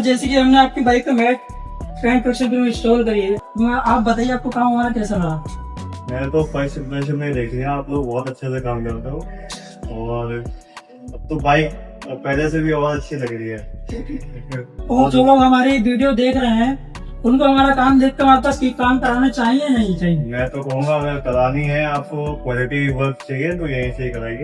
जैसे कि हमने आपकी बाइक का matte front protection film install करी है, आप बताइए आपको काम हमारा कैसा लगा। मैंने तो फर्स्ट इंप्रेशन में देख लिया, आप लोग बहुत अच्छे से काम करते हो और अब तो बाइक पहले से भी बहुत अच्छी लग रही है। और जो लोग हमारी वीडियो देख रहे हैं उनको हमारा काम देख कर हमारे पास काम कराना चाहिए या नहीं चाहिए। मैं तो कहूँगा अगर करानी है, आपको क्वालिटी वर्क चाहिए तो यहीं से ही कराइए।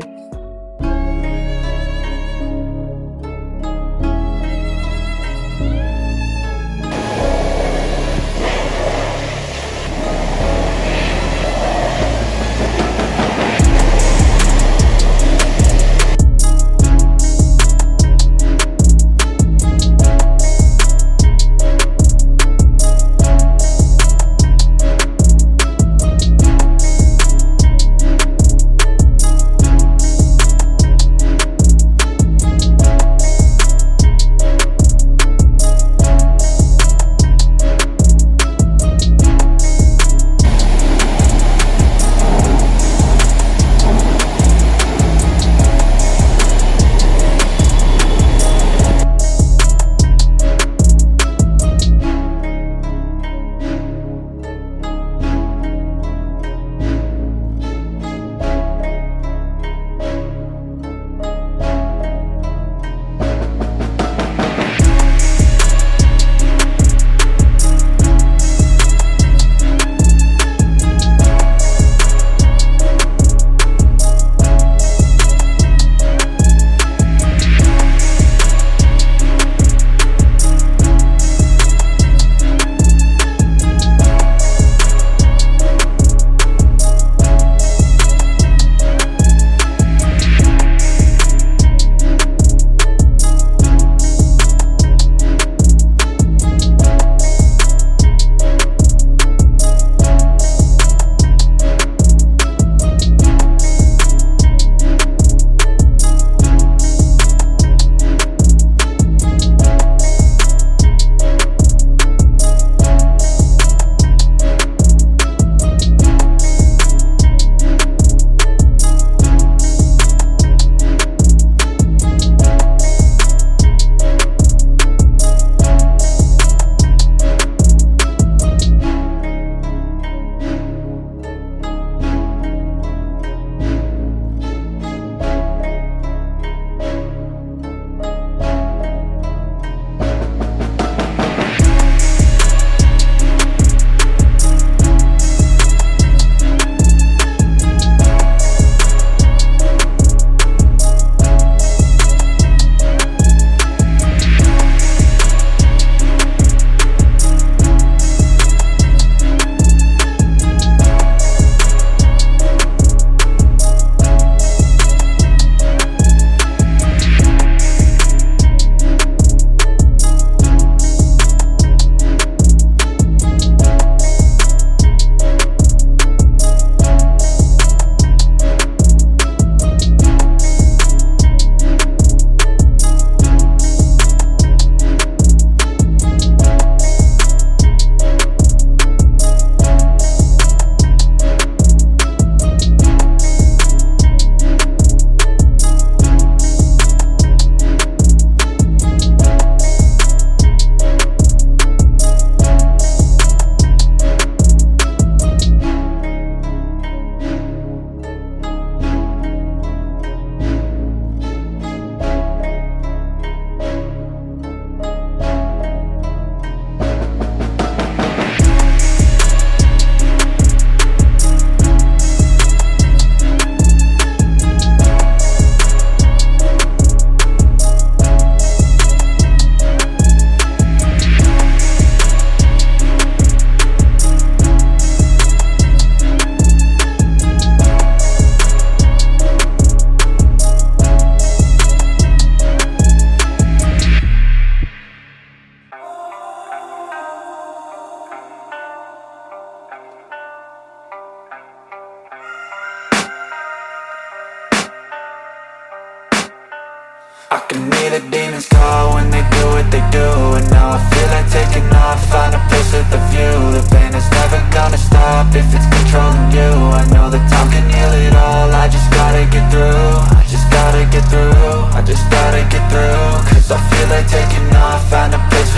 I can hear the demons call when they do what they do. And now I feel like taking off, find a place with a view. The pain is never gonna stop if it's controlling you. I know that time can heal it all, I just gotta get through. I just gotta get through, I just gotta get through. Cause I feel like taking off, find a place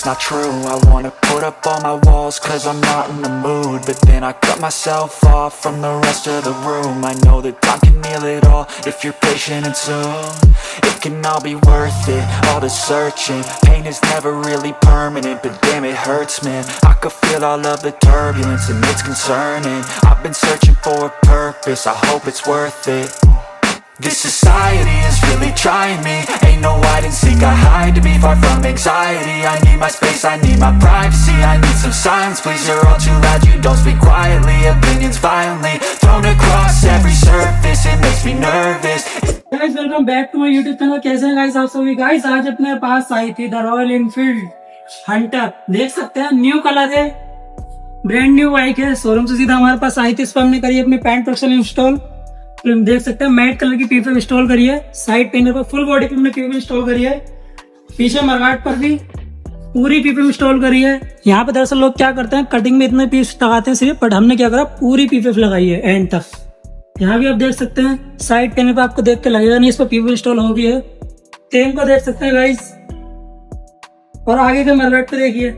it's not true. I wanna put up all my walls cause I'm not in the mood, but then I cut myself off from the rest of the room. I know that time can heal it all if you're patient and soon it can all be worth it, all the searching. Pain is never really permanent, but damn it hurts, man. I could feel all of the turbulence and it's concerning. I've been searching for a purpose, I hope it's worth it. This society is really trying me. Ain't no hide and seek, I hide to be far from anxiety. I need my space, I need my privacy. I need some silence, please, you're all too loud. You don't speak quietly, opinions violently thrown across every surface. It makes me nervous. Guys welcome back to my YouTube channel. कैसे हैं guys आप सभी? Guys आज अपने पास आई थी the royal Enfield Hunter. देख सकते हैं न्यू कलर है, ब्रांड न्यू बाइक है, शोरूम से सीधा हमारे पास आई थी। इस पर हमने करी अपनी पैंट प्रोटेक्शन इंस्टॉल। देख सकते हैं मैट कलर की पीपीएफ इंस्टॉल करी है, साइड पैनल पर फुल बॉडी पे हमने पीपीएफ इंस्टॉल करी है, पीछे मरगाट पर भी पूरी पीपीएफ इंस्टॉल करी है। यहाँ पे दरअसल लोग क्या करते हैं, कटिंग में इतने पीस लगाते हैं सिर्फ, बट हमने क्या करा, पूरी पीपीएफ लगाई है एंड तक। यहाँ भी आप देख सकते हैं साइड पैनल पे आपको देख के लगेगा नहीं इस पर पीपीएफ इंस्टॉल हो गई है। तेल को देख सकते हैं गाइस, और आगे के मरगाट पे देखिए,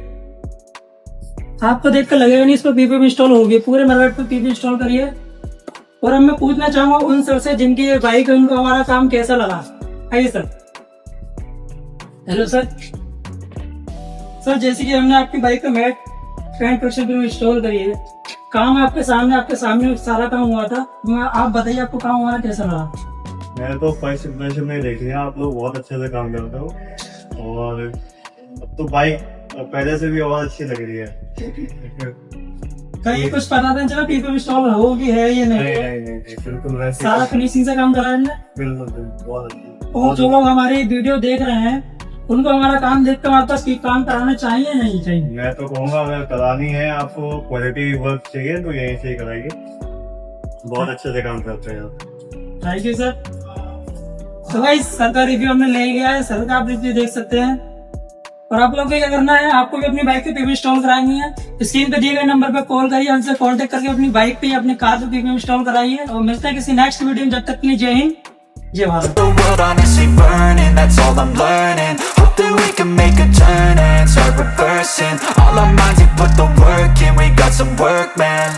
आपको देख कर लगेगा नहीं इस पर पीपीएफ इंस्टॉल हो गई है। पूरे मरगाट पे पीपीएफ इंस्टॉल करी है। और अब मैं पूछना चाहूंगा उन सर से जिनकी ये बाइक है, उनको हमारा काम कैसा लगा। आइए सर। Hello sir. सर जैसे कि हमने आपकी बाइक पे मैट पैंट प्रोटेक्शन पे इंस्टॉल करी है, काम आपके सामने सारा काम हुआ था। आप बताइए आपको काम हमारा कैसा लगा। मैंने तो फर्स्ट इंप्रेशन में देख लिया, आप लोग बहुत अच्छे से काम करते हो और अब तो बाइक पहले से भी और अच्छी लग रही है। कहीं कुछ पता नहीं चला पीपीएफ इंस्टॉल होगी है या नहीं? नहीं, बिल्कुल वैसे सारा फिनिशिंग से काम करा है हमने। बिल्कुल बहुत अच्छी। और जो लोग हमारी वीडियो देख रहे हैं उनको हमारा काम देख कर हमारे पास काम कराना चाहिए या नहीं चाहिए? मैं तो कहूँगा अगर करानी है, आपको क्वालिटी वर्क चाहिए तो यहीं से ही कराइए, बहुत अच्छे से काम करते हैं आप। Thank you sir. तो गाइस सर का रिव्यू हमने ले लिया है, सर का आप रिव्यू देख सकते हैं। और आप लोगों को क्या करना है, आपको भी अपनी बाइक पे पीपीएफ इंस्टॉल करानी है, स्क्रीन पे दिए गए नंबर पे कॉल करिए, हमसे कांटेक्ट करके अपनी बाइक पे या अपनी कार पे पीपीएफ इंस्टॉल कराइए। और मिलते हैं किसी नेक्स्ट वीडियो में, जब तक के लिए जय हिंद जय Bharat. The world honestly burning, that's all I'm learning. Hope that we can make a turn and start reversing all our minds and put the work in. We got some work, man.